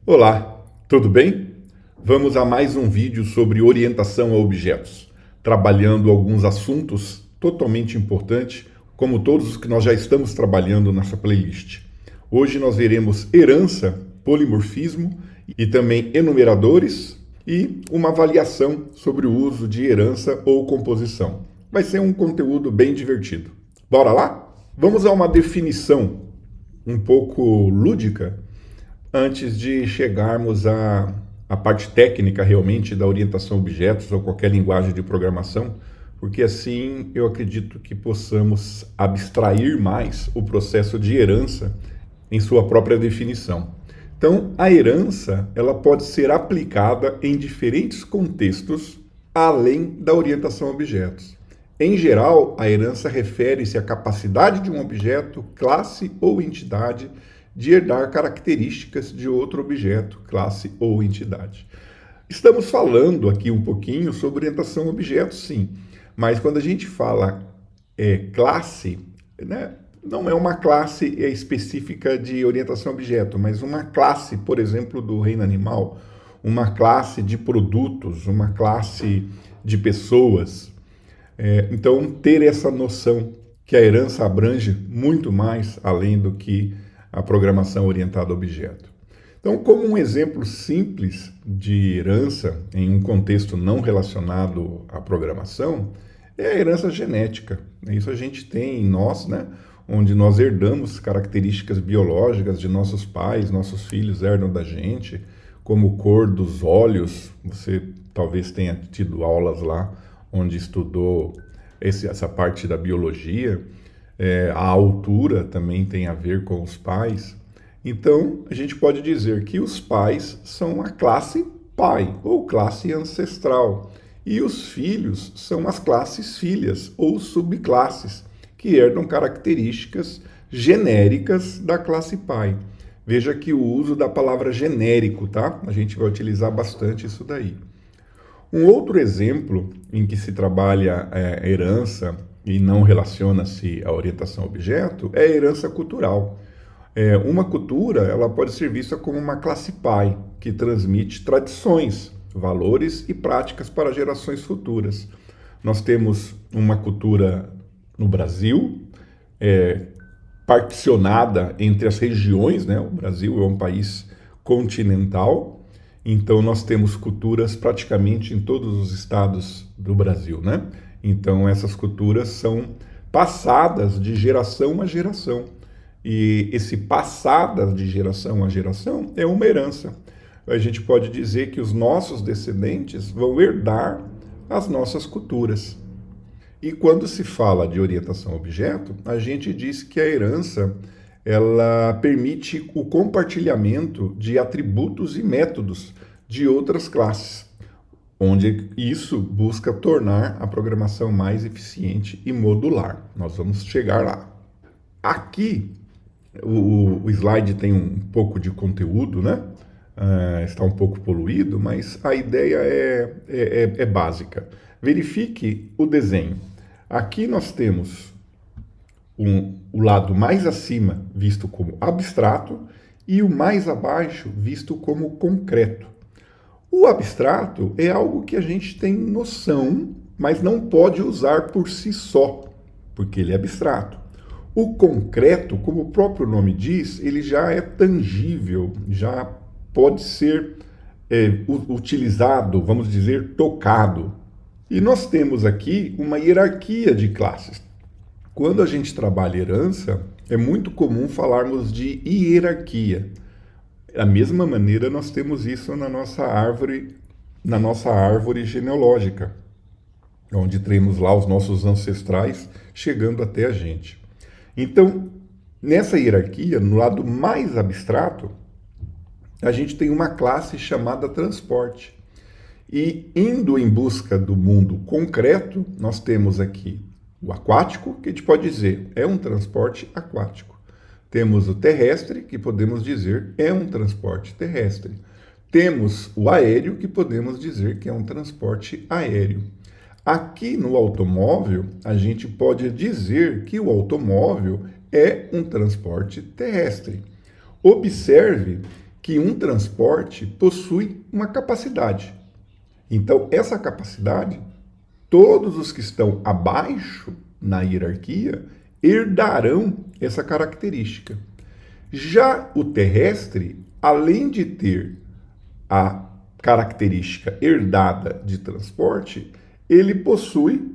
Olá, tudo bem? Vamos a mais um vídeo sobre orientação a objetos, trabalhando alguns assuntos totalmente importantes, como todos os que nós já estamos trabalhando nessa playlist. Hoje nós veremos herança, polimorfismo e também enumeradores e uma avaliação sobre o uso de herança ou composição. Vai ser um conteúdo bem divertido. Bora lá? Vamos a uma definição um pouco lúdica antes de chegarmos à parte técnica realmente da orientação a objetos ou qualquer linguagem de programação, porque assim eu acredito que possamos abstrair mais o processo de herança em sua própria definição. Então, a herança ela pode ser aplicada em diferentes contextos além da orientação a objetos. Em geral, a herança refere-se à capacidade de um objeto, classe ou entidade de herdar características de outro objeto, classe ou entidade. Estamos falando aqui um pouquinho sobre orientação a objetos, sim, mas quando a gente fala classe, né, não é uma classe específica de orientação a objeto, mas uma classe, por exemplo, do reino animal, uma classe de produtos, uma classe de pessoas. Então, ter essa noção que a herança abrange muito mais além do que a programação orientada a objeto. Então, como um exemplo simples de herança em um contexto não relacionado à programação, é a herança genética. Isso a gente tem em nós, né? Onde nós herdamos características biológicas de nossos pais, nossos filhos herdam da gente, como cor dos olhos. Você talvez tenha tido aulas lá onde estudou essa parte da biologia. A altura também tem a ver com os pais. Então, a gente pode dizer que os pais são a classe pai, ou classe ancestral, e os filhos são as classes filhas, ou subclasses, que herdam características genéricas da classe pai. Veja que o uso da palavra genérico, tá? A gente vai utilizar bastante isso daí. Um outro exemplo em que se trabalha a herança e não relaciona-se à orientação a objeto é a herança cultural. Uma cultura ela pode ser vista como uma classe pai, que transmite tradições, valores e práticas para gerações futuras. Nós temos uma cultura no Brasil, particionada entre as regiões, né? O Brasil é um país continental, então nós temos culturas praticamente em todos os estados do Brasil, né? Então essas culturas são passadas de geração a geração. E esse passadas de geração a geração é uma herança. A gente pode dizer que os nossos descendentes vão herdar as nossas culturas. E quando se fala de orientação a objeto, a gente diz que a herança ela permite o compartilhamento de atributos e métodos de outras classes, onde isso busca tornar a programação mais eficiente e modular. Nós vamos chegar lá. Aqui, o slide tem um pouco de conteúdo, né? Está um pouco poluído, mas a ideia é básica. Verifique o desenho. Aqui nós temos o lado mais acima visto como abstrato e o mais abaixo visto como concreto. O abstrato é algo que a gente tem noção, mas não pode usar por si só, porque ele é abstrato. O concreto, como o próprio nome diz, ele já é tangível, já pode ser utilizado, vamos dizer, tocado. E nós temos aqui uma hierarquia de classes. Quando a gente trabalha herança, é muito comum falarmos de hierarquia. Da mesma maneira, nós temos isso na nossa árvore genealógica, onde temos lá os nossos ancestrais chegando até a gente. Então, nessa hierarquia, no lado mais abstrato, a gente tem uma classe chamada transporte. E indo em busca do mundo concreto, nós temos aqui o aquático, que a gente pode dizer é um transporte aquático. Temos o terrestre, que podemos dizer é um transporte terrestre. Temos o aéreo, que podemos dizer que é um transporte aéreo. Aqui no automóvel, a gente pode dizer que o automóvel é um transporte terrestre. Observe que um transporte possui uma capacidade. Então, essa capacidade, todos os que estão abaixo na hierarquia herdarão essa característica. Já o terrestre, além de ter a característica herdada de transporte, ele possui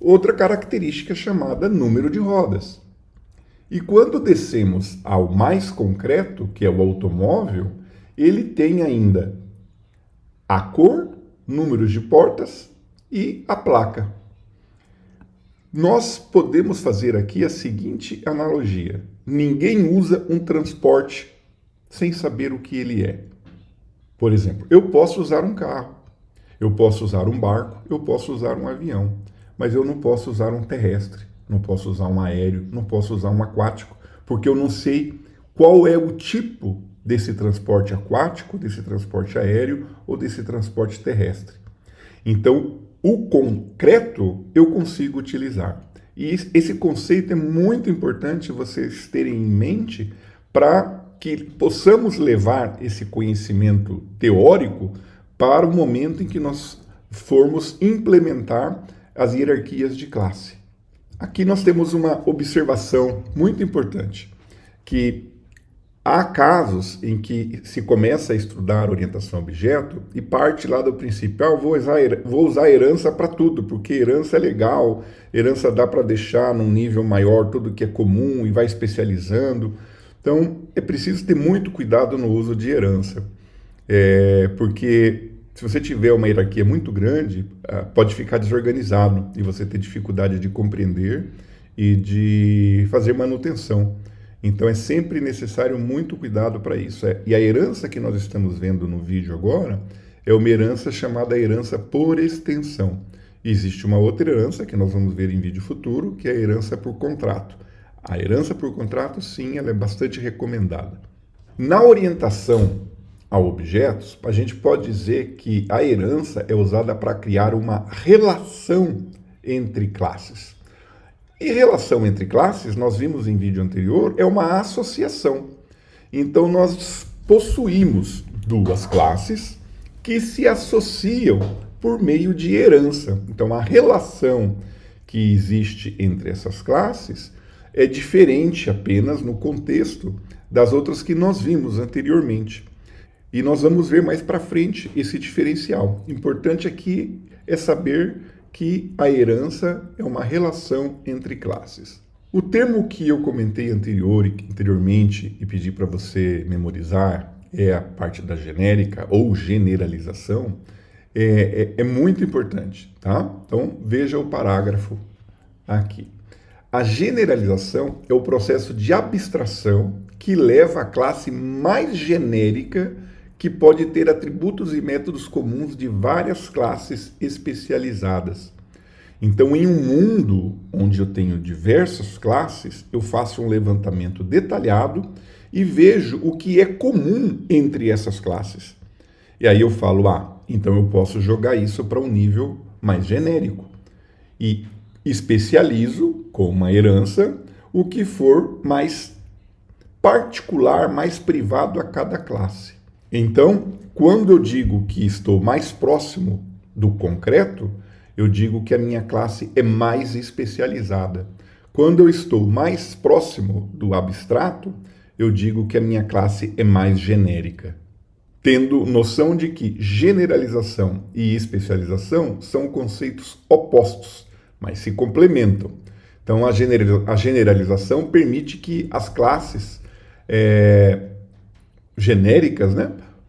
outra característica chamada número de rodas. E quando descemos ao mais concreto, que é o automóvel, ele tem ainda a cor, números de portas e a placa. Nós podemos fazer aqui a seguinte analogia: ninguém usa um transporte sem saber o que ele é. Por exemplo, eu posso usar um carro, eu posso usar um barco, eu posso usar um avião, mas eu não posso usar um terrestre, não posso usar um aéreo, não posso usar um aquático, porque eu não sei qual é o tipo desse transporte aquático, desse transporte aéreo ou desse transporte terrestre. Então, o concreto eu consigo utilizar. E esse conceito é muito importante vocês terem em mente para que possamos levar esse conhecimento teórico para o momento em que nós formos implementar as hierarquias de classe. Aqui nós temos uma observação muito importante, que há casos em que se começa a estudar orientação a objeto e parte lá do princípio, vou usar herança para tudo, porque herança é legal, herança dá para deixar num nível maior tudo que é comum e vai especializando. Então, é preciso ter muito cuidado no uso de herança, porque se você tiver uma hierarquia muito grande, pode ficar desorganizado e você ter dificuldade de compreender e de fazer manutenção. Então é sempre necessário muito cuidado para isso. E a herança que nós estamos vendo no vídeo agora é uma herança chamada herança por extensão. Existe uma outra herança que nós vamos ver em vídeo futuro, que é a herança por contrato. A herança por contrato, sim, ela é bastante recomendada. Na orientação a objetos, a gente pode dizer que a herança é usada para criar uma relação entre classes. E relação entre classes, nós vimos em vídeo anterior, é uma associação. Então, nós possuímos duas classes que se associam por meio de herança. Então, a relação que existe entre essas classes é diferente apenas no contexto das outras que nós vimos anteriormente. E nós vamos ver mais para frente esse diferencial. Importante aqui é saber que a herança é uma relação entre classes. O termo que eu comentei anteriormente e pedi para você memorizar é a parte da genérica ou generalização, é muito importante, tá? Então veja o parágrafo aqui. A generalização é o processo de abstração que leva à classe mais genérica que pode ter atributos e métodos comuns de várias classes especializadas. Então, em um mundo onde eu tenho diversas classes, eu faço um levantamento detalhado e vejo o que é comum entre essas classes. E aí eu falo, então eu posso jogar isso para um nível mais genérico. E especializo com uma herança o que for mais particular, mais privado a cada classe. Então, quando eu digo que estou mais próximo do concreto, eu digo que a minha classe é mais especializada. Quando eu estou mais próximo do abstrato, eu digo que a minha classe é mais genérica. Tendo noção de que generalização e especialização são conceitos opostos, mas se complementam. Então, a generalização permite que as classes genéricas,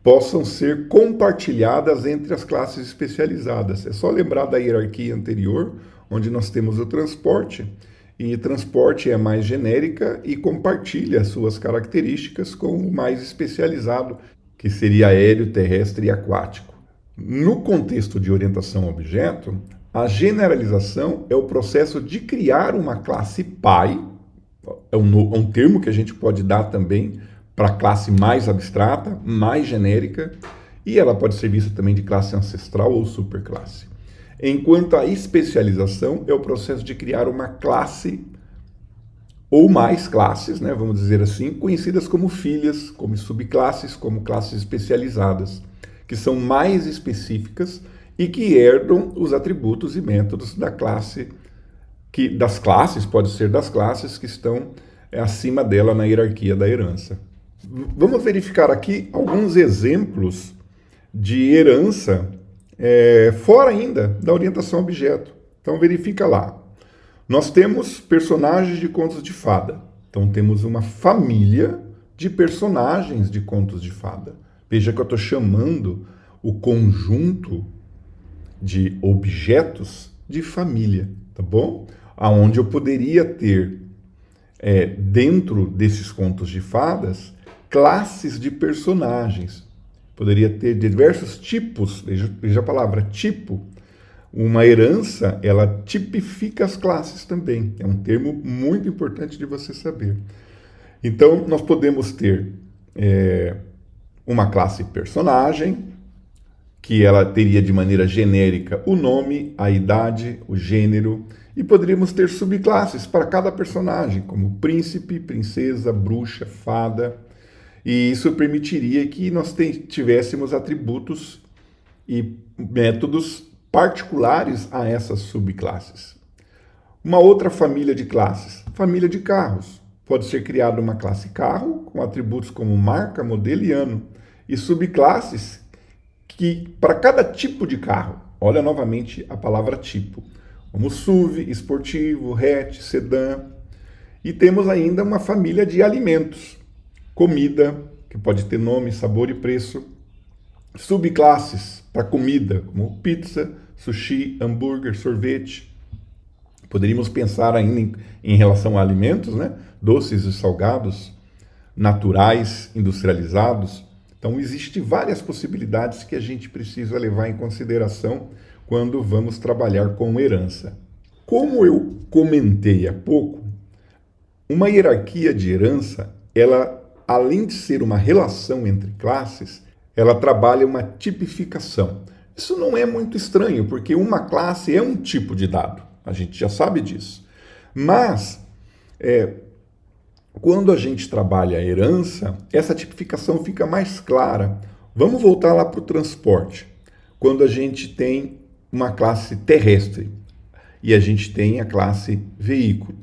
possam ser compartilhadas entre as classes especializadas. É só lembrar da hierarquia anterior, onde nós temos o transporte, e transporte é mais genérica e compartilha as suas características com o mais especializado, que seria aéreo, terrestre e aquático. No contexto de orientação a objeto, a generalização é o processo de criar uma classe pai, é um termo que a gente pode dar também para a classe mais abstrata, mais genérica, e ela pode ser vista também de classe ancestral ou superclasse. Enquanto a especialização é o processo de criar uma classe ou mais classes, né, vamos dizer assim, conhecidas como filhas, como subclasses, como classes especializadas, que são mais específicas e que herdam os atributos e métodos da classe, das classes, pode ser das classes que estão acima dela na hierarquia da herança. Vamos verificar aqui alguns exemplos de herança fora ainda da orientação a objeto. Então verifica lá. Nós temos personagens de contos de fada. Então temos uma família de personagens de contos de fada. Veja que eu estou chamando o conjunto de objetos de família, tá bom? Aonde eu poderia ter, dentro desses contos de fadas, classes de personagens. Poderia ter diversos tipos, veja a palavra tipo. Uma herança, ela tipifica as classes também. É um termo muito importante de você saber. Então, nós podemos ter uma classe personagem, que ela teria de maneira genérica o nome, a idade, o gênero, e poderíamos ter subclasses para cada personagem, como príncipe, princesa, bruxa, fada, e isso permitiria que nós tivéssemos atributos e métodos particulares a essas subclasses. Uma outra família de classes, família de carros. Pode ser criada uma classe carro, com atributos como marca, modelo e ano, e subclasses que, para cada tipo de carro, olha novamente a palavra tipo, como SUV, esportivo, hatch, sedã. E temos ainda uma família de alimentos, comida, que pode ter nome, sabor e preço, subclasses para comida, como pizza, sushi, hambúrguer, sorvete. Poderíamos pensar ainda em relação a alimentos, né? Doces e salgados, naturais, industrializados. Então, existem várias possibilidades que a gente precisa levar em consideração quando vamos trabalhar com herança. Como eu comentei há pouco, uma hierarquia de herança, ela, além de ser uma relação entre classes, ela trabalha uma tipificação. Isso não é muito estranho, porque uma classe é um tipo de dado. A gente já sabe disso. Mas, quando a gente trabalha a herança, essa tipificação fica mais clara. Vamos voltar lá para o transporte. Quando a gente tem uma classe terrestre e a gente tem a classe veículo.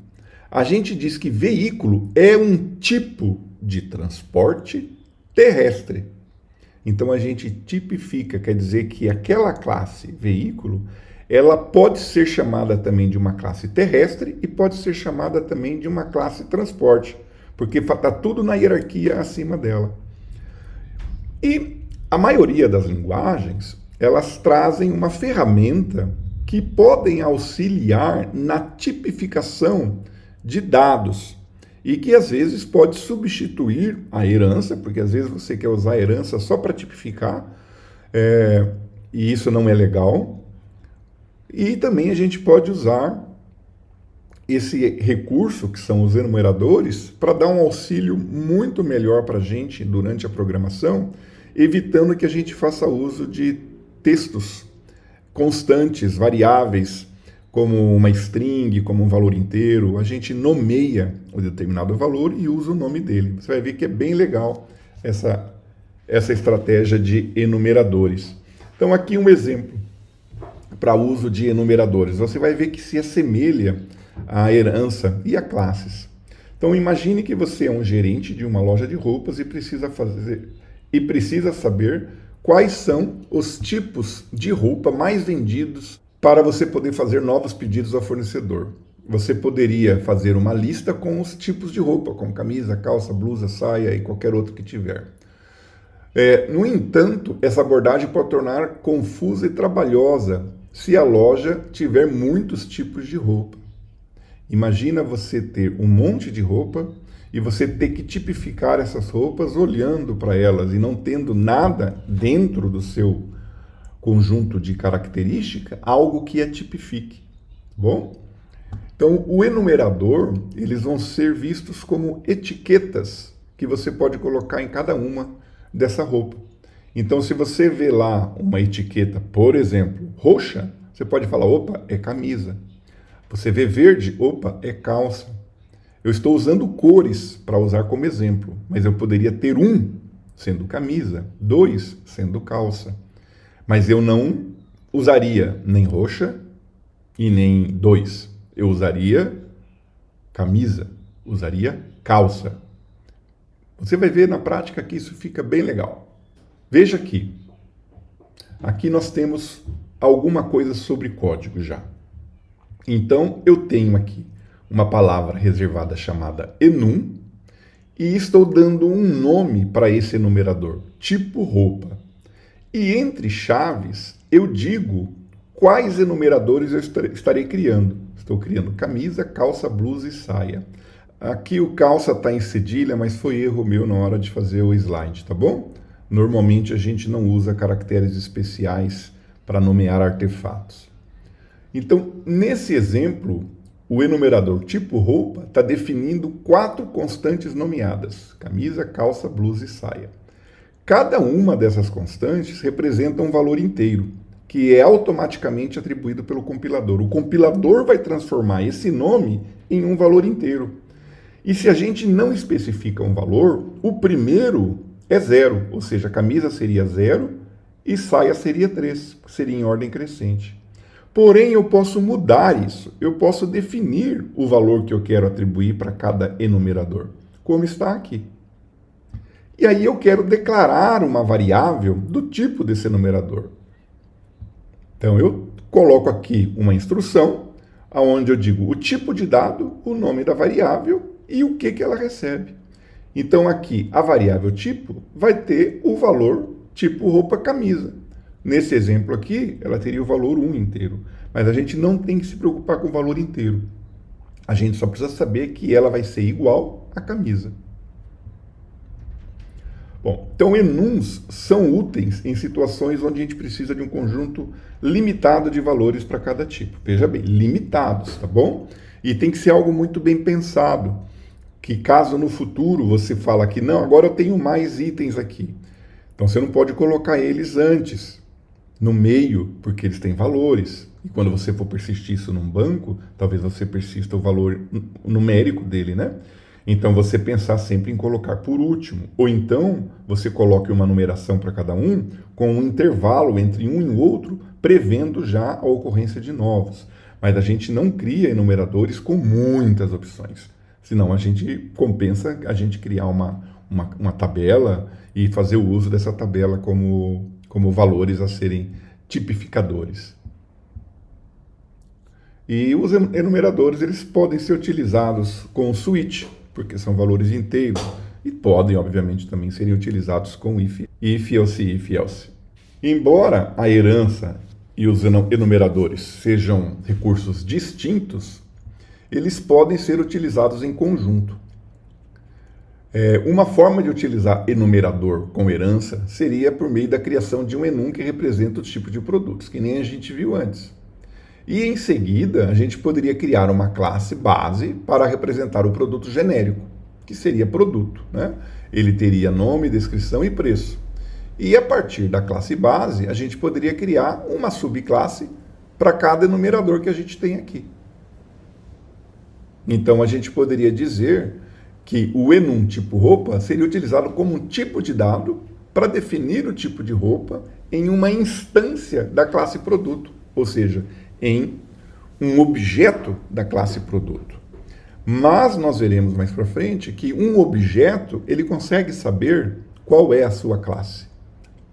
A gente diz que veículo é um tipo de transporte terrestre. Então a gente tipifica, quer dizer que aquela classe veículo, ela pode ser chamada também de uma classe terrestre e pode ser chamada também de uma classe transporte, porque está tudo na hierarquia acima dela. E a maioria das linguagens, elas trazem uma ferramenta que podem auxiliar na tipificação de dados e que às vezes pode substituir a herança, porque às vezes você quer usar a herança só para tipificar, e isso não é legal. E também a gente pode usar esse recurso, que são os enumeradores, para dar um auxílio muito melhor para a gente durante a programação, evitando que a gente faça uso de textos constantes, variáveis, como uma string, como um valor inteiro. A gente nomeia um determinado valor e usa o nome dele. Você vai ver que é bem legal essa estratégia de enumeradores. Então aqui um exemplo para uso de enumeradores. Você vai ver que se assemelha à herança e a classes. Então imagine que você é um gerente de uma loja de roupas e precisa saber quais são os tipos de roupa mais vendidos para você poder fazer novos pedidos ao fornecedor. Você poderia fazer uma lista com os tipos de roupa, como camisa, calça, blusa, saia e qualquer outro que tiver. No entanto, essa abordagem pode tornar confusa e trabalhosa se a loja tiver muitos tipos de roupa. Imagina você ter um monte de roupa e você ter que tipificar essas roupas olhando para elas e não tendo nada dentro do seu conjunto de características, algo que a tipifique. Bom? Então, o enumerador, eles vão ser vistos como etiquetas que você pode colocar em cada uma dessa roupa. Então, se você vê lá uma etiqueta, por exemplo, roxa, você pode falar, opa, é camisa. Você vê verde, opa, é calça. Eu estou usando cores para usar como exemplo, mas eu poderia ter 1 sendo camisa, 2 sendo calça. Mas eu não usaria nem roxa e nem 2. Eu usaria camisa, usaria calça. Você vai ver na prática que isso fica bem legal. Veja aqui. Aqui nós temos alguma coisa sobre código já. Então, eu tenho aqui uma palavra reservada chamada enum e estou dando um nome para esse enumerador, tipo roupa. E entre chaves, eu digo quais enumeradores eu estarei criando. Estou criando camisa, calça, blusa e saia. Aqui o calça está em cedilha, mas foi erro meu na hora de fazer o slide, tá bom? Normalmente a gente não usa caracteres especiais para nomear artefatos. Então, nesse exemplo, o enumerador tipo roupa está definindo 4 constantes nomeadas: camisa, calça, blusa e saia. Cada uma dessas constantes representa um valor inteiro, que é automaticamente atribuído pelo compilador. O compilador vai transformar esse nome em um valor inteiro. E se a gente não especifica um valor, o primeiro é 0, ou seja, camisa seria 0 e saia seria 3, que seria em ordem crescente. Porém, eu posso mudar isso, eu posso definir o valor que eu quero atribuir para cada enumerador, como está aqui. E aí eu quero declarar uma variável do tipo desse enumerador. Então eu coloco aqui uma instrução, onde eu digo o tipo de dado, o nome da variável e o que ela recebe. Então aqui a variável tipo vai ter o valor tipo roupa camisa. Nesse exemplo aqui, ela teria o valor 1 inteiro. Mas a gente não tem que se preocupar com o valor inteiro. A gente só precisa saber que ela vai ser igual à camisa. Bom, então enums são úteis em situações onde a gente precisa de um conjunto limitado de valores para cada tipo. Veja bem, limitados, tá bom? E tem que ser algo muito bem pensado, que caso no futuro você fala que não, agora eu tenho mais itens aqui. Então você não pode colocar eles antes, no meio, porque eles têm valores. E quando você for persistir isso num banco, talvez você persista o valor numérico dele, né? Então você pensar sempre em colocar por último. Ou então você coloque uma numeração para cada um com um intervalo entre um e o outro, prevendo já a ocorrência de novos. Mas a gente não cria enumeradores com muitas opções. Senão a gente compensa a gente criar uma tabela e fazer o uso dessa tabela como valores a serem tipificadores. E os enumeradores eles podem ser utilizados com switch, porque são valores inteiros, e podem, obviamente, também serem utilizados com if, else. Embora a herança e os enumeradores sejam recursos distintos, eles podem ser utilizados em conjunto. Uma forma de utilizar enumerador com herança seria por meio da criação de um enum que representa o tipo de produtos, que nem a gente viu antes. E em seguida, a gente poderia criar uma classe base para representar o produto genérico, que seria produto, né? Ele teria nome, descrição e preço. E a partir da classe base, a gente poderia criar uma subclasse para cada enumerador que a gente tem aqui. Então a gente poderia dizer que o enum tipo roupa seria utilizado como um tipo de dado para definir o tipo de roupa em uma instância da classe produto, ou seja, em um objeto da classe produto. Mas nós veremos mais para frente que um objeto ele consegue saber qual é a sua classe,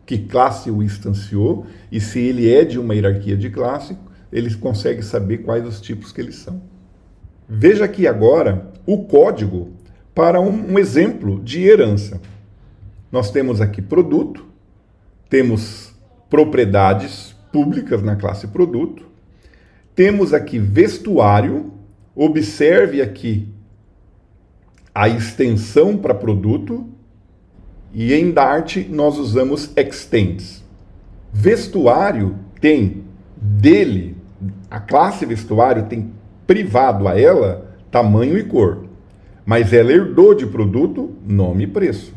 que classe o instanciou, e se ele é de uma hierarquia de classe, ele consegue saber quais os tipos que eles são. Veja aqui agora o código para um exemplo de herança. Nós temos aqui produto, temos propriedades públicas na classe produto, temos aqui vestuário, observe aqui a extensão para produto, e em Dart nós usamos extends. Vestuário tem dele, a classe vestuário tem privado a ela tamanho e cor, mas ela herdou de produto nome e preço.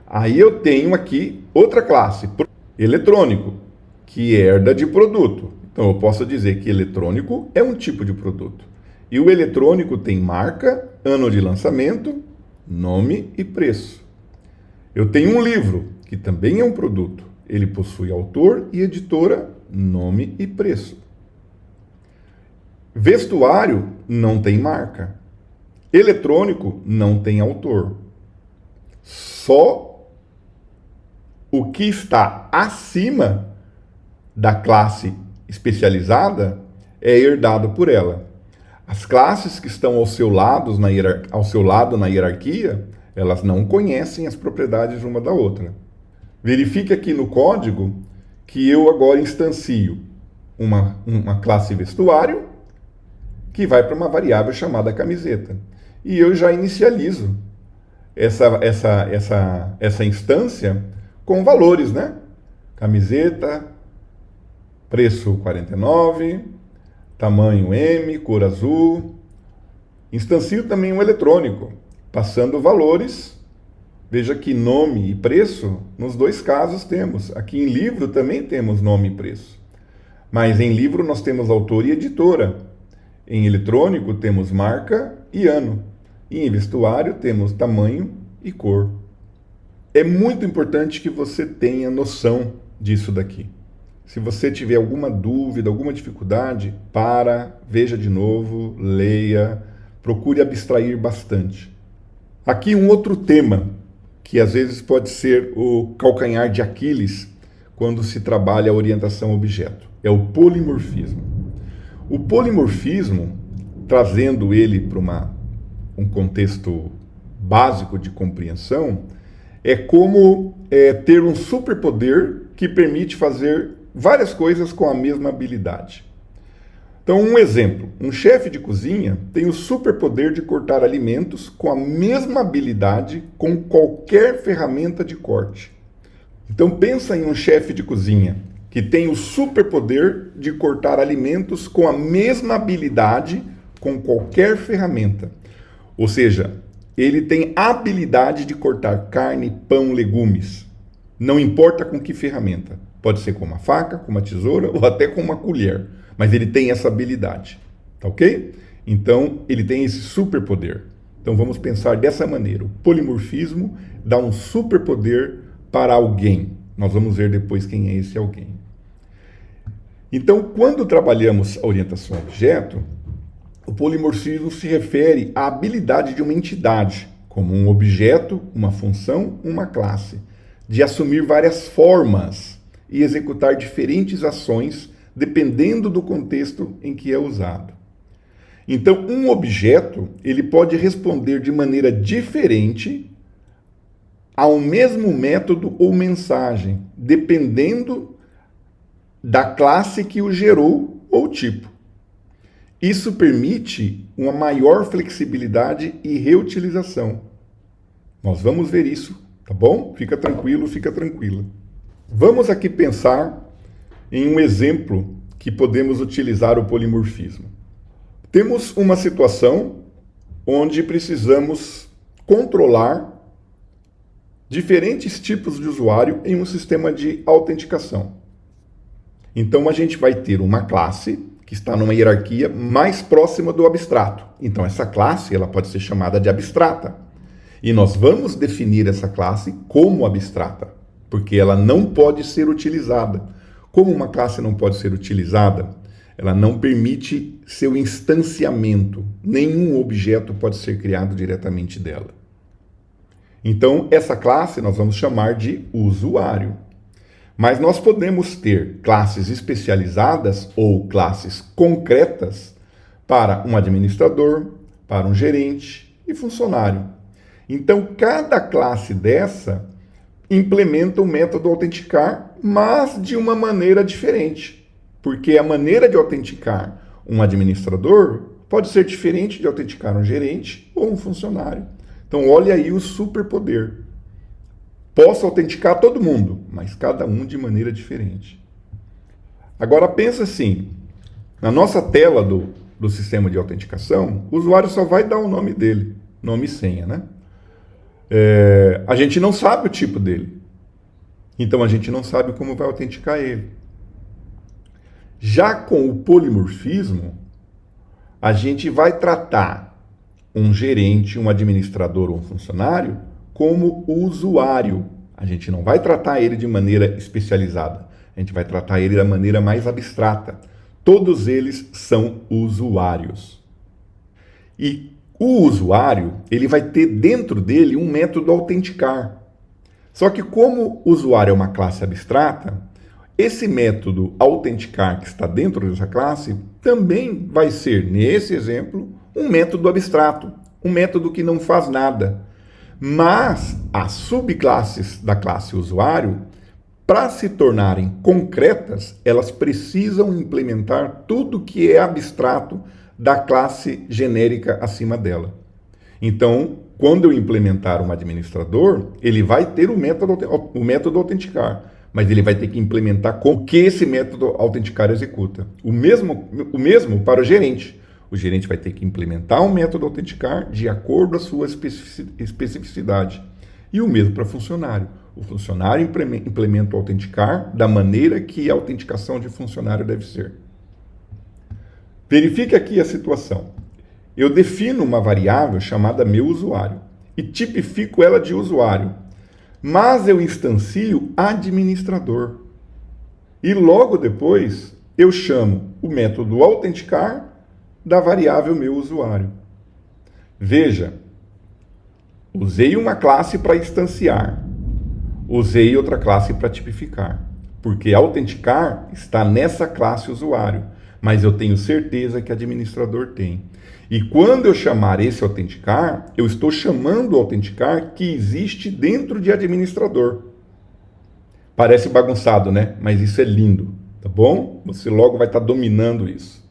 Aí eu tenho aqui outra classe, eletrônico, que herda de produto. Então eu posso dizer que eletrônico é um tipo de produto. E o eletrônico tem marca, ano de lançamento, nome e preço. Eu tenho um livro, que também é um produto. Ele possui autor e editora, nome e preço. Vestuário não tem marca. Eletrônico não tem autor. Só o que está acima da classe especializada é herdado por ela. As classes que estão ao seu lado na hierarquia, elas não conhecem as propriedades uma da outra. Verifique aqui no código que eu agora instancio uma classe vestuário que vai para uma variável chamada camiseta. E eu já inicializo essa instância com valores, né? Camiseta, preço 49, tamanho M, cor azul. Instancio também um eletrônico, passando valores. Veja que nome e preço, nos dois casos temos. Aqui em livro também temos nome e preço. Mas em livro nós temos autor e editora. Em eletrônico temos marca e ano. E em vestuário temos tamanho e cor. É muito importante que você tenha noção disso daqui. Se você tiver alguma dúvida, alguma dificuldade, veja de novo, leia, procure abstrair bastante. Aqui um outro tema, que às vezes pode ser o calcanhar de Aquiles quando se trabalha a orientação a objeto, é o polimorfismo. O polimorfismo, trazendo ele para um contexto básico de compreensão, é como ter um superpoder que permite fazer várias coisas com a mesma habilidade. Então, um exemplo, um chefe de cozinha tem o superpoder de cortar alimentos com a mesma habilidade com qualquer ferramenta de corte. Então, pensa em um chefe de cozinha que tem o superpoder de cortar alimentos com a mesma habilidade com qualquer ferramenta. Ou seja, ele tem a habilidade de cortar carne, pão, legumes. Não importa com que ferramenta. Pode ser com uma faca, com uma tesoura ou até com uma colher. Mas ele tem essa habilidade. Tá ok? Então, ele tem esse superpoder. Então, vamos pensar dessa maneira. O polimorfismo dá um superpoder para alguém. Nós vamos ver depois quem é esse alguém. Então, quando trabalhamos a orientação a objeto, o polimorfismo se refere à habilidade de uma entidade, como um objeto, uma função, uma classe, de assumir várias formas e executar diferentes ações dependendo do contexto em que é usado. Então, um objeto, ele pode responder de maneira diferente ao mesmo método ou mensagem, dependendo da classe que o gerou ou tipo. Isso permite uma maior flexibilidade e reutilização. Nós vamos ver isso, tá bom? Fica tranquilo, fica tranquila. Vamos aqui pensar em um exemplo que podemos utilizar o polimorfismo. Temos uma situação onde precisamos controlar diferentes tipos de usuário em um sistema de autenticação. Então, a gente vai ter uma classe que está numa hierarquia mais próxima do abstrato. Então, essa classe ela pode ser chamada de abstrata. E nós vamos definir essa classe como abstrata, porque ela não pode ser utilizada. Como uma classe não pode ser utilizada, ela não permite seu instanciamento. Nenhum objeto pode ser criado diretamente dela. Então, essa classe nós vamos chamar de usuário. Mas nós podemos ter classes especializadas ou classes concretas para um administrador, para um gerente e funcionário. Então, cada classe dessa implementa o método autenticar, mas de uma maneira diferente. Porque a maneira de autenticar um administrador pode ser diferente de autenticar um gerente ou um funcionário. Então, olha aí o superpoder. Posso autenticar todo mundo, mas cada um de maneira diferente. Agora, pensa assim, na nossa tela do sistema de autenticação, o usuário só vai dar o nome dele, nome e senha, né? A gente não sabe o tipo dele. Então, a gente não sabe como vai autenticar ele. Já com o polimorfismo, a gente vai tratar um gerente, um administrador ou um funcionário como usuário. A gente não vai tratar ele de maneira especializada. A gente vai tratar ele da maneira mais abstrata. Todos eles são usuários. E o usuário, ele vai ter dentro dele um método autenticar. Só que como o usuário é uma classe abstrata, esse método autenticar que está dentro dessa classe também vai ser, nesse exemplo, um método abstrato, um método que não faz nada. Mas as subclasses da classe usuário, para se tornarem concretas, elas precisam implementar tudo que é abstrato da classe genérica acima dela. Então, quando eu implementar um administrador, ele vai ter o método autenticar, mas ele vai ter que implementar o que esse método autenticar executa. O mesmo para o gerente. O gerente vai ter que implementar um método autenticar de acordo com a sua especificidade. E o mesmo para o funcionário. O funcionário implementa o autenticar da maneira que a autenticação de funcionário deve ser. Verifique aqui a situação. Eu defino uma variável chamada meu usuário e tipifico ela de usuário, mas eu instancio administrador. E logo depois eu chamo o método autenticar da variável meu usuário. Veja, usei uma classe para instanciar, usei outra classe para tipificar, porque autenticar está nessa classe usuário, mas eu tenho certeza que administrador tem. E quando eu chamar esse autenticar, eu estou chamando o autenticar que existe dentro de administrador. Parece bagunçado, né? Mas isso é lindo, tá bom? Você logo vai estar dominando isso.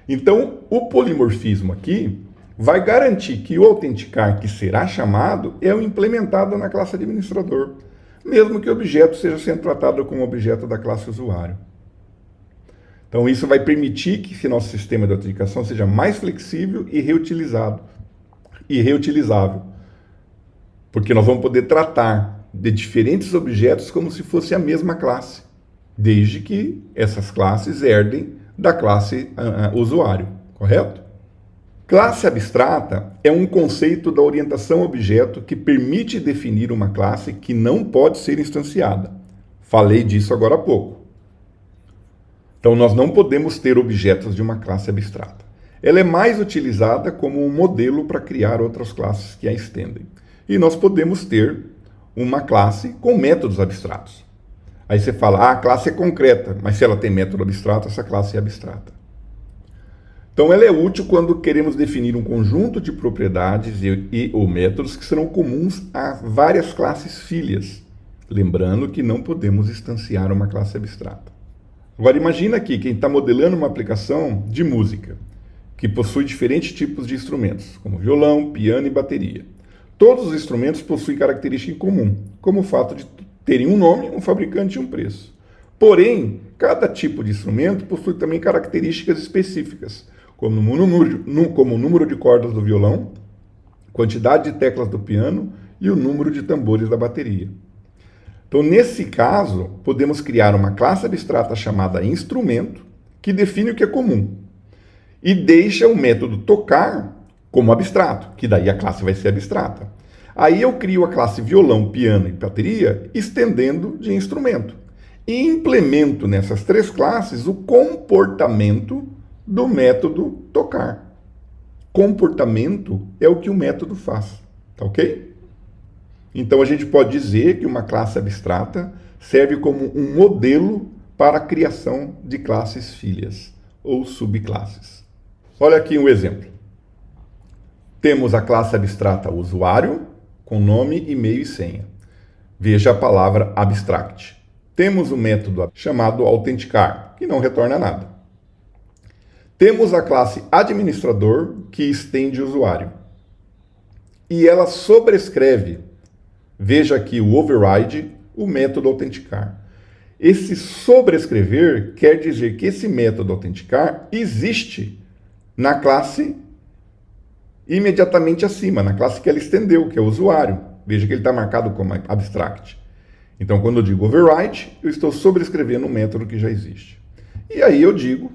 Então, o polimorfismo aqui vai garantir que o autenticar que será chamado é o implementado na classe administrador, mesmo que o objeto seja sendo tratado como objeto da classe usuário. Então, isso vai permitir que nosso sistema de autenticação seja mais flexível e reutilizável, porque nós vamos poder tratar de diferentes objetos como se fosse a mesma classe, desde que essas classes herdem da classe usuário, correto? Classe abstrata é um conceito da orientação a objeto que permite definir uma classe que não pode ser instanciada. Falei disso agora há pouco. Então, nós não podemos ter objetos de uma classe abstrata. Ela é mais utilizada como um modelo para criar outras classes que a estendem. E nós podemos ter uma classe com métodos abstratos. Aí você fala, a classe é concreta, mas se ela tem método abstrato, essa classe é abstrata. Então, ela é útil quando queremos definir um conjunto de propriedades ou métodos que serão comuns a várias classes filhas. Lembrando que não podemos instanciar uma classe abstrata. Agora, imagina aqui quem está modelando uma aplicação de música, que possui diferentes tipos de instrumentos, como violão, piano e bateria. Todos os instrumentos possuem característica em comum, como o fato de terem um nome, um fabricante e um preço. Porém, cada tipo de instrumento possui também características específicas, como o número de cordas do violão, quantidade de teclas do piano e o número de tambores da bateria. Então, nesse caso, podemos criar uma classe abstrata chamada instrumento, que define o que é comum, e deixa o método tocar como abstrato, que daí a classe vai ser abstrata. Aí eu crio a classe violão, piano e bateria, estendendo de instrumento. E implemento nessas três classes o comportamento do método tocar. Comportamento é o que o método faz, tá ok? Então a gente pode dizer que uma classe abstrata serve como um modelo para a criação de classes filhas ou subclasses. Olha aqui um exemplo. Temos a classe abstrata usuário, com nome, e-mail e senha. Veja a palavra abstract. Temos o método chamado autenticar, que não retorna nada. Temos a classe administrador, que estende usuário. E ela sobrescreve, veja aqui o override, o método autenticar. Esse sobrescrever quer dizer que esse método autenticar existe na classe imediatamente acima, na classe que ela estendeu, que é o usuário. Veja que ele está marcado como abstract. Então, quando eu digo override, eu estou sobrescrevendo um método que já existe. E aí eu digo,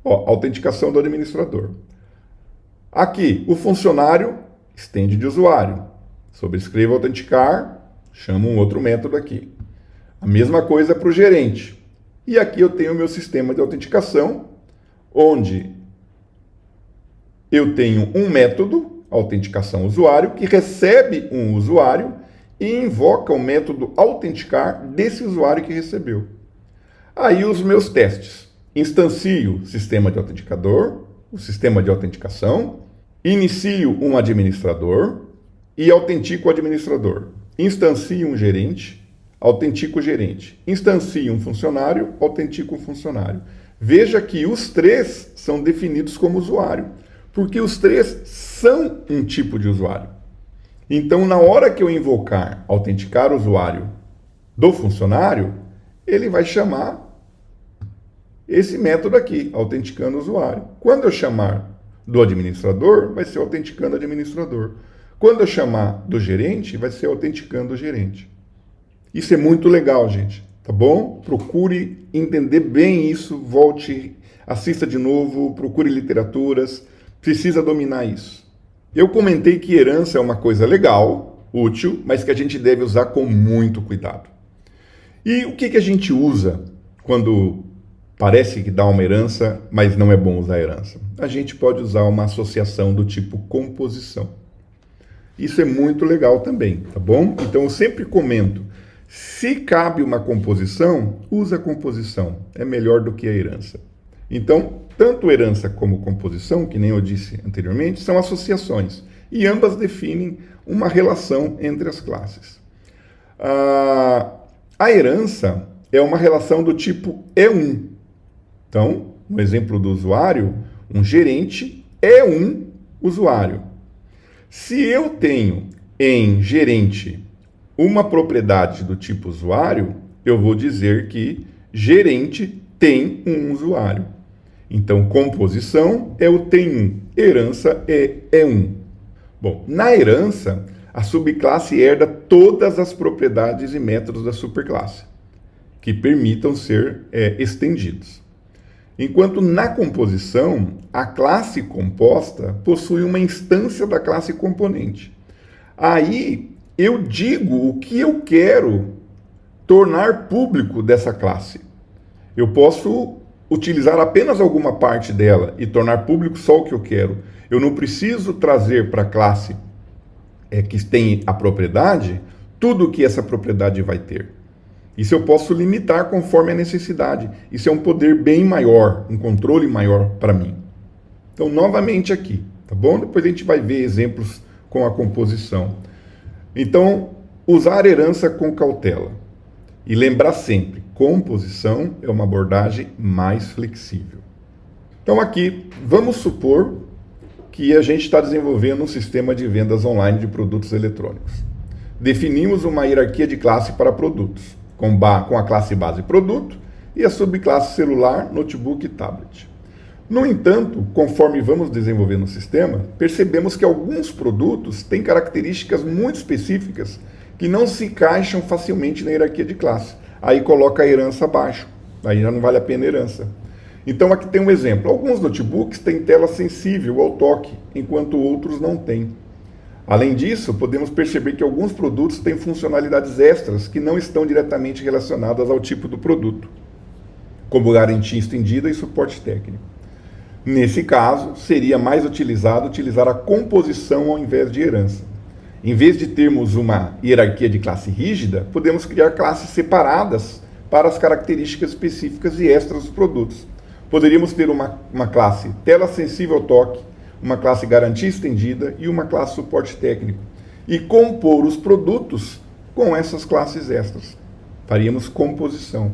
autenticação do administrador. Aqui, o funcionário estende de usuário. Sobrescreva autenticar, chama um outro método aqui. A mesma coisa para o gerente. E aqui eu tenho o meu sistema de autenticação, onde eu tenho um método, autenticação usuário, que recebe um usuário e invoca o método autenticar desse usuário que recebeu. Aí os meus testes. Instancio o sistema de autenticador, o sistema de autenticação, inicio um administrador e autentico o administrador. Instancio um gerente, autentico o gerente. Instancio um funcionário, autentico o funcionário. Veja que os três são definidos como usuário, porque os três são um tipo de usuário. Então, na hora que eu invocar autenticar o usuário do funcionário, ele vai chamar esse método aqui, autenticando o usuário. Quando eu chamar do administrador, vai ser autenticando o administrador. Quando eu chamar do gerente, vai ser autenticando o gerente. Isso é muito legal, gente, tá bom? Procure entender bem isso, volte, assista de novo, procure literaturas, precisa dominar isso. Eu comentei que herança é uma coisa legal, útil, mas que a gente deve usar com muito cuidado. E o que a gente usa quando parece que dá uma herança, mas não é bom usar a herança? A gente pode usar uma associação do tipo composição. Isso é muito legal também, tá bom? Então eu sempre comento, se cabe uma composição, usa a composição, é melhor do que a herança. Então, tanto herança como composição, que nem eu disse anteriormente, são associações, e ambas definem uma relação entre as classes. A herança é uma relação do tipo E1. Então, no exemplo do usuário, um gerente é um usuário. Se eu tenho em gerente uma propriedade do tipo usuário, eu vou dizer que gerente tem um usuário. Então, composição é o tem um, herança é um. Bom, na herança, a subclasse herda todas as propriedades e métodos da superclasse, que permitam ser estendidos. Enquanto na composição, a classe composta possui uma instância da classe componente. Aí eu digo o que eu quero tornar público dessa classe. Eu posso utilizar apenas alguma parte dela e tornar público só o que eu quero. Eu não preciso trazer para a classe que tem a propriedade tudo o que essa propriedade vai ter. Isso eu posso limitar conforme a necessidade. Isso é um poder bem maior, um controle maior para mim. Então, novamente aqui, tá bom? Depois a gente vai ver exemplos com a composição. Então, usar herança com cautela. E lembrar sempre, composição é uma abordagem mais flexível. Então aqui, vamos supor que a gente está desenvolvendo um sistema de vendas online de produtos eletrônicos. Definimos uma hierarquia de classe para produtos, com a classe base produto e a subclasse celular, notebook e tablet. No entanto, conforme vamos desenvolvendo o sistema, percebemos que alguns produtos têm características muito específicas que não se encaixam facilmente na hierarquia de classe. Aí coloca a herança abaixo, aí já não vale a pena a herança. Então aqui tem um exemplo. Alguns notebooks têm tela sensível ao toque, enquanto outros não têm. Além disso, podemos perceber que alguns produtos têm funcionalidades extras que não estão diretamente relacionadas ao tipo do produto, como garantia estendida e suporte técnico. Nesse caso, seria mais utilizar a composição ao invés de herança. Em vez de termos uma hierarquia de classe rígida, podemos criar classes separadas para as características específicas e extras dos produtos. Poderíamos ter uma classe tela sensível ao toque, uma classe garantia estendida e uma classe suporte técnico. E compor os produtos com essas classes extras. Faríamos composição.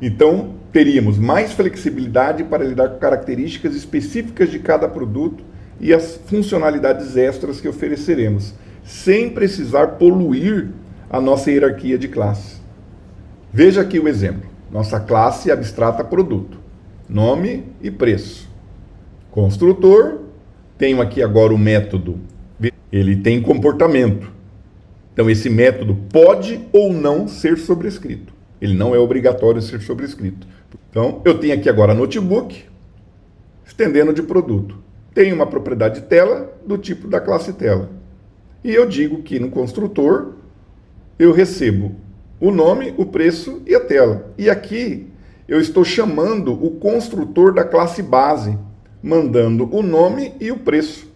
Então, teríamos mais flexibilidade para lidar com características específicas de cada produto e as funcionalidades extras que ofereceremos, sem precisar poluir a nossa hierarquia de classes. Veja aqui o exemplo. Nossa classe abstrata produto. Nome e preço. Construtor. Tenho aqui agora o método. Ele tem comportamento. Então, esse método pode ou não ser sobrescrito. Ele não é obrigatório ser sobrescrito. Então, eu tenho aqui agora notebook, estendendo de produto. tem uma propriedade tela do tipo da classe tela. E eu digo que no construtor eu recebo o nome, o preço e a tela. E aqui eu estou chamando o construtor da classe base, mandando o nome e o preço.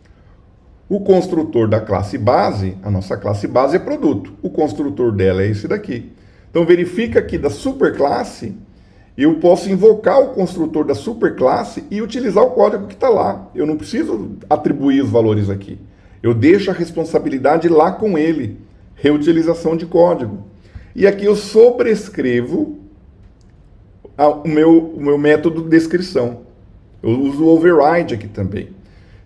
O construtor da classe base, a nossa classe base é produto. O construtor dela é esse daqui. Então verifica aqui da superclasse, eu posso invocar o construtor da superclasse e utilizar o código que está lá. Eu não preciso atribuir os valores aqui. Eu deixo a responsabilidade lá com ele. Reutilização de código. E aqui eu sobrescrevo o meu método de descrição. Eu uso o override aqui também.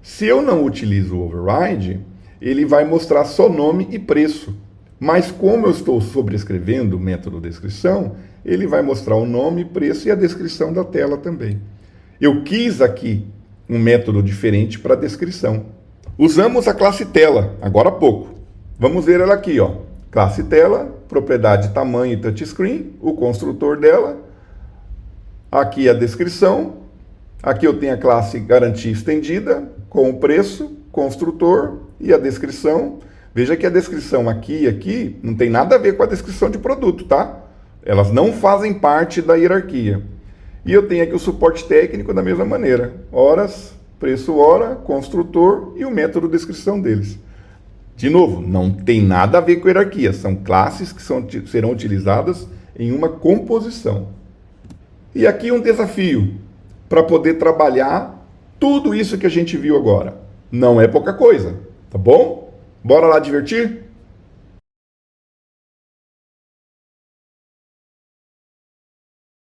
Se eu não utilizo o override, ele vai mostrar só nome e preço. Mas como eu estou sobrescrevendo o método de descrição, ele vai mostrar o nome, preço e a descrição da tela também. Eu quis aqui um método diferente para descrição. Usamos a classe tela, agora há pouco. Vamos ver ela aqui, ó. Classe tela, propriedade tamanho e touchscreen, o construtor dela. Aqui a descrição. Aqui eu tenho a classe garantia estendida, com o preço, construtor e a descrição. Veja que a descrição aqui e aqui não tem nada a ver com a descrição de produto, tá? Elas não fazem parte da hierarquia. E eu tenho aqui o suporte técnico da mesma maneira. Horas, preço hora, construtor e o método de descrição deles. De novo, não tem nada a ver com hierarquia. São classes que serão utilizadas em uma composição. E aqui um desafio para poder trabalhar tudo isso que a gente viu agora. Não é pouca coisa, tá bom? Bora lá divertir?